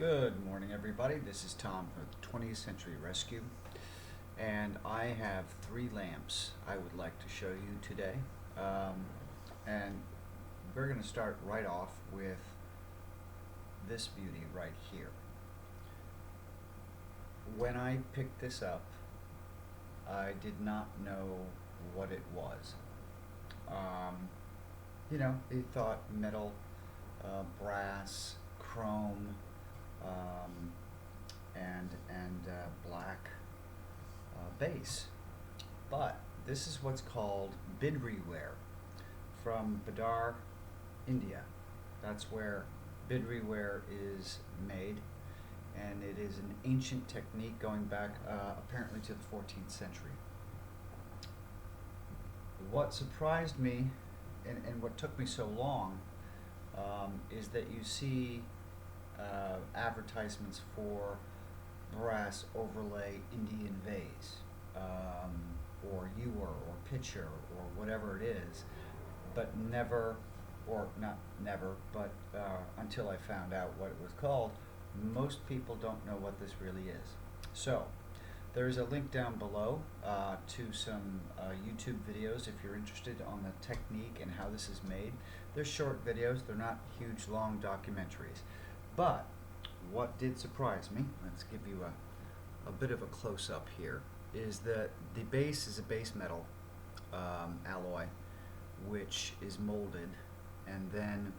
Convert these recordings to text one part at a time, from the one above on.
Good morning, everybody. This is Tom with 20th Century Rescue, and I have three lamps I would like to show you today. And we're going to start right off with this beauty right here. When I picked this up, I did not know what it was. You thought metal, brass, chrome, and black base. But this is what's called bidri ware from Badar, India. That's where bidri ware is made, and it is an ancient technique going back apparently to the 14th century. What surprised me and what took me so long is that you see advertisements for brass overlay Indian vase, or ewer or pitcher or whatever it is, but never, or not never, but until I found out what it was called, most people don't know what this really is. So there's a link down below to some YouTube videos if you're interested on the technique and how this is made. They're short videos, they're not huge long documentaries. But what did surprise me, let's give you a bit of a close-up here, is that the base is a base metal alloy which is molded, and then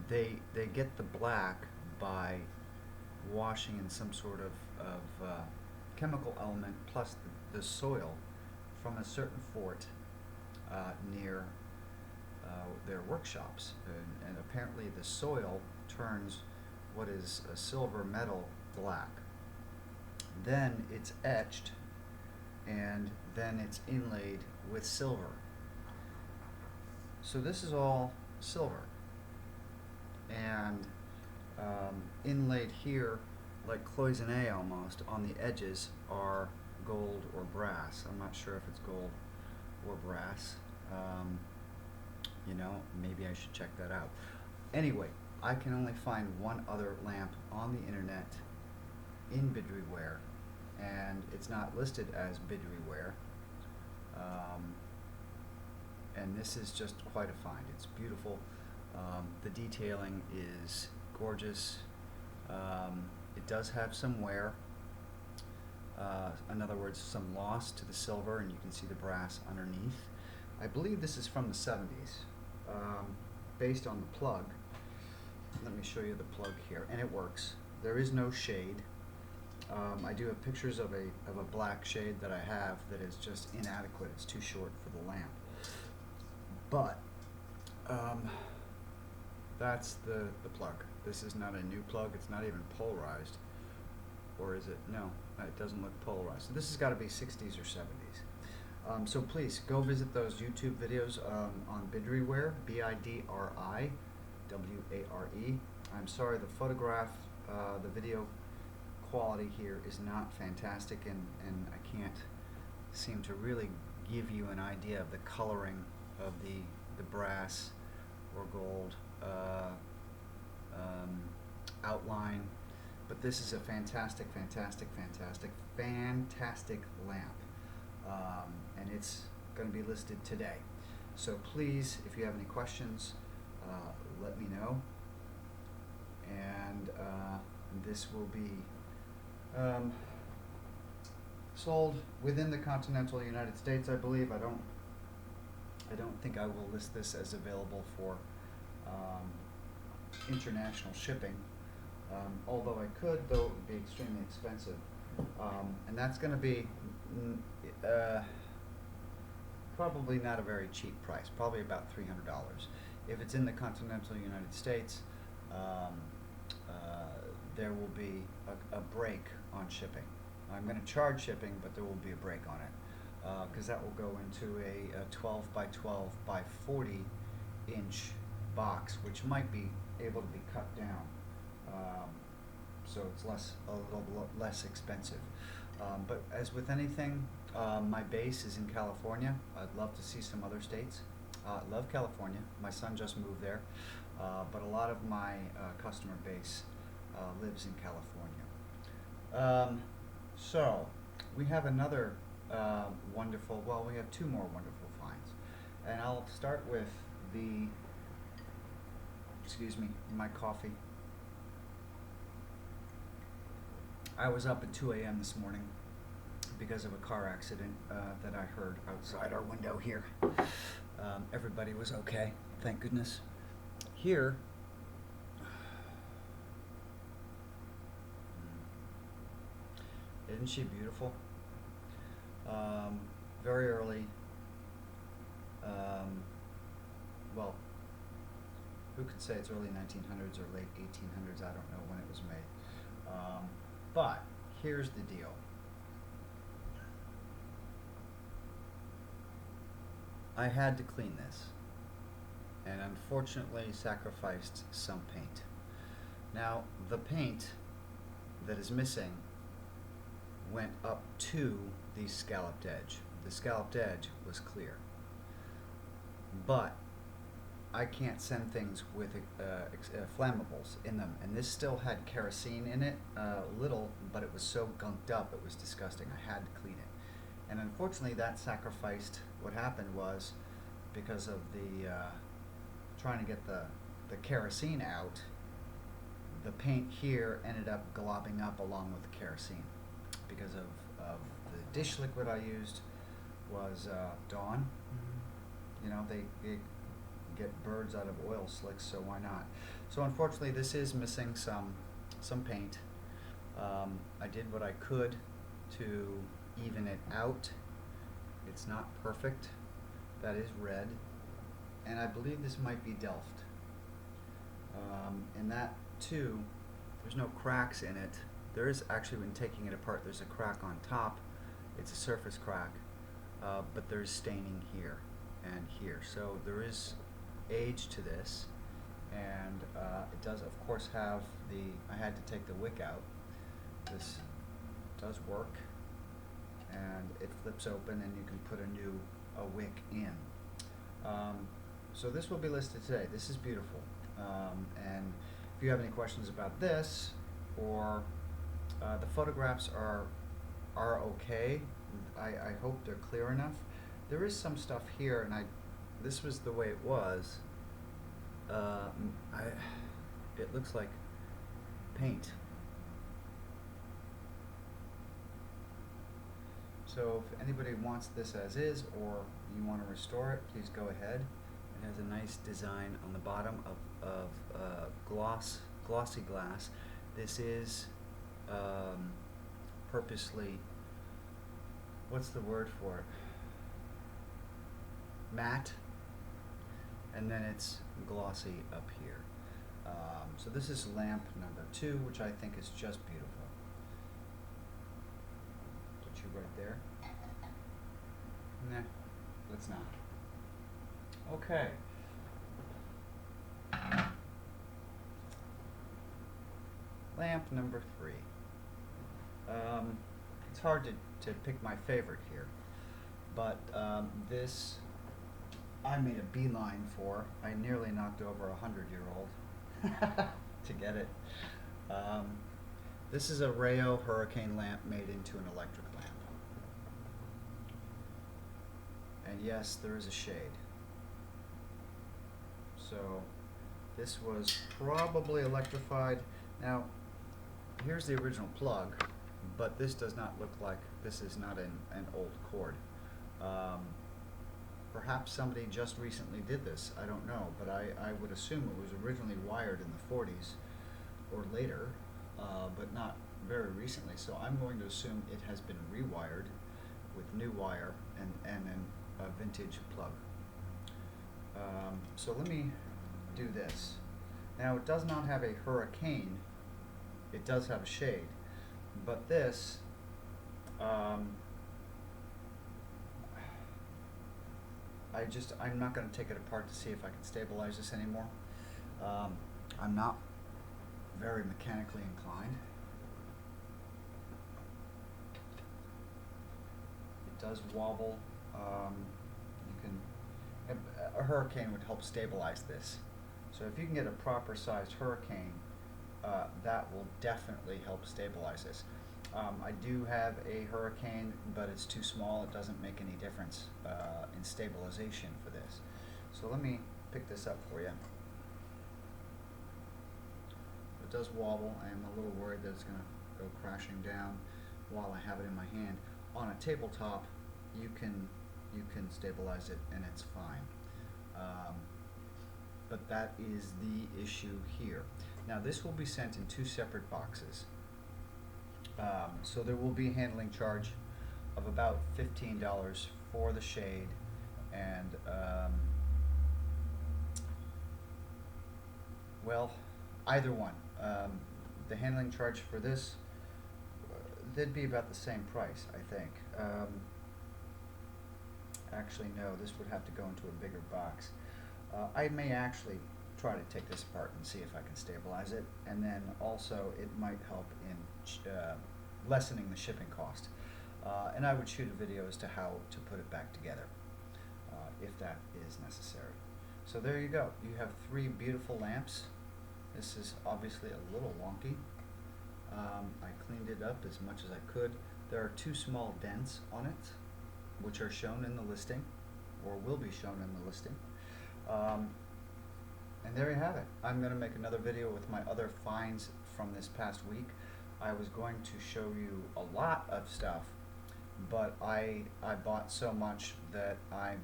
they get the black by washing in some sort of chemical element plus the soil from a certain fort near their workshops, and apparently the soil turns what is a silver metal black. Then it's etched, and then it's inlaid with silver. So this is all silver, and inlaid here like cloisonne almost on the edges are gold or brass. I'm not sure if it's gold or brass. Maybe I should check that out. Anyway, I can only find one other lamp on the internet in bidri ware, and it's not listed as bidri ware. And this is just quite a find. It's beautiful. The detailing is gorgeous. It does have some wear. In other words, some loss to the silver, and you can see the brass underneath. I believe this is from the 70s, based on the plug. Let me show you the plug here, and it works. There is no shade. I do have pictures of a black shade that I have that is just inadequate. It's too short for the lamp. But that's the plug. This is not a new plug. It's not even polarized. Or is it? No, it doesn't look polarized. So this has got to be 60s or 70s. So please go visit those YouTube videos on bidri ware, BIDRI WARE. I'm sorry, the photograph, the video quality here is not fantastic, and I can't seem to really give you an idea of the coloring of the brass or gold outline. But this is a fantastic lamp, and it's going to be listed today. So please, if you have any questions, let me know, and this will be sold within the continental United States, I believe. I don't think I will list this as available for international shipping. Although I could, though it would be extremely expensive. And that's going to be probably not a very cheap price, probably about $300. If it's in the continental United States, there will be a break on shipping. I'm going to charge shipping, but there will be a break on it, because that will go into a 12 by 12 by 40 inch box, which might be able to be cut down. So it's a little less expensive. But as with anything, my base is in California. I'd love to see some other states. Love California. My son just moved there, but a lot of my customer base lives in California. So we have another wonderful. Well, we have two more wonderful finds, and I'll start with the. Excuse me, my coffee. I was up at 2 a.m. this morning because of a car accident that I heard outside our window here. Everybody was okay, thank goodness. Here, isn't she beautiful? Very early, well, who could say it's early 1900s or late 1800s? I don't know when it was made. But here's the deal. I had to clean this, and unfortunately sacrificed some paint. Now, the paint that is missing went up to the scalloped edge. The scalloped edge was clear. But I can't send things with flammables in them, and this still had kerosene in it, little, but it was so gunked up it was disgusting. I had to clean it. And unfortunately that sacrificed, what happened was, because of the trying to get the kerosene out, the paint here ended up globbing up along with the kerosene. Because of the dish liquid I used was Dawn. You know, they get birds out of oil slicks, so why not? So unfortunately this is missing some paint. I did what I could to even it out. It's not perfect. That is red, and I believe this might be Delft. And that too, there's no cracks in it. There is actually, when taking it apart, there's a crack on top. It's a surface crack, but there's staining here and here. So there is age to this, and it does of course have I had to take the wick out. This does work, and it flips open and you can put a wick in. So this will be listed today. This is beautiful, and if you have any questions about this, or the photographs are okay. I hope they're clear enough. There is some stuff here, and this was the way it was. It looks like paint. So if anybody wants this as is, or you want to restore it, please go ahead. It has a nice design on the bottom of glossy glass. This is purposely, what's the word for it? Matte, and then it's glossy up here. So this is lamp number 2, which I think is just beautiful. Put you right there. Nah, let's not. Okay. Lamp number 3. It's hard to pick my favorite here, but this I made a beeline for. I nearly knocked over a 100-year-old to get it. This is a Rayo hurricane lamp made into an electric lamp. And yes, there is a shade. So this was probably electrified. Now, here's the original plug, but this does not look like, this is not an old cord. Perhaps somebody just recently did this, I don't know, but I would assume it was originally wired in the 40s or later, but not very recently. So I'm going to assume it has been rewired with new wire and then a vintage plug. So let me do this. Now it does not have a hurricane, it does have a shade, but this I'm not going to take it apart to see if I can stabilize this anymore. I'm not very mechanically inclined. It does wobble. You can, A hurricane would help stabilize this. So if you can get a proper sized hurricane, that will definitely help stabilize this. I do have a hurricane, but it's too small. It doesn't make any difference in stabilization for this. So let me pick this up for you. It does wobble. I am a little worried that it's going to go crashing down while I have it in my hand. On a tabletop, you can stabilize it and it's fine. But that is the issue here. Now this will be sent in 2 separate boxes. So there will be a handling charge of about $15 for the shade, and well, either one. The handling charge for this, they'd be about the same price, I think. Actually, no, this would have to go into a bigger box. I may actually try to take this apart and see if I can stabilize it, and then also it might help in lessening the shipping cost. And I would shoot a video as to how to put it back together, if that is necessary. So there you go. You have 3 beautiful lamps. This is obviously a little wonky. I cleaned it up as much as I could. There are 2 small dents on it, which are shown in the listing, or will be shown in the listing. And there you have it. I'm going to make another video with my other finds from this past week. I was going to show you a lot of stuff, but I bought so much that I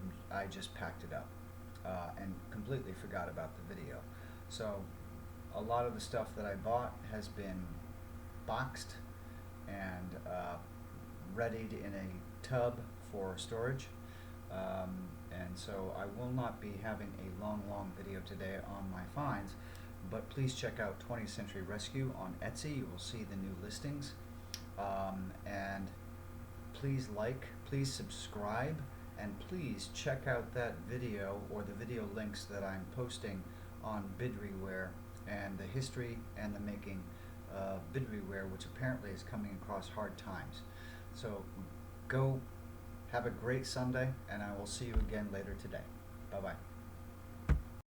just packed it up and completely forgot about the video. So a lot of the stuff that I bought has been boxed and readied in a tub for storage. And so I will not be having a long video today on my finds, but please check out 20th Century Rescue on Etsy. You will see the new listings. And please please subscribe, and please check out that video or the video links that I'm posting on Bidryware and the history and the making of Bidryware, which apparently is coming across hard times. So go have a great Sunday, and I will see you again later today. Bye-bye.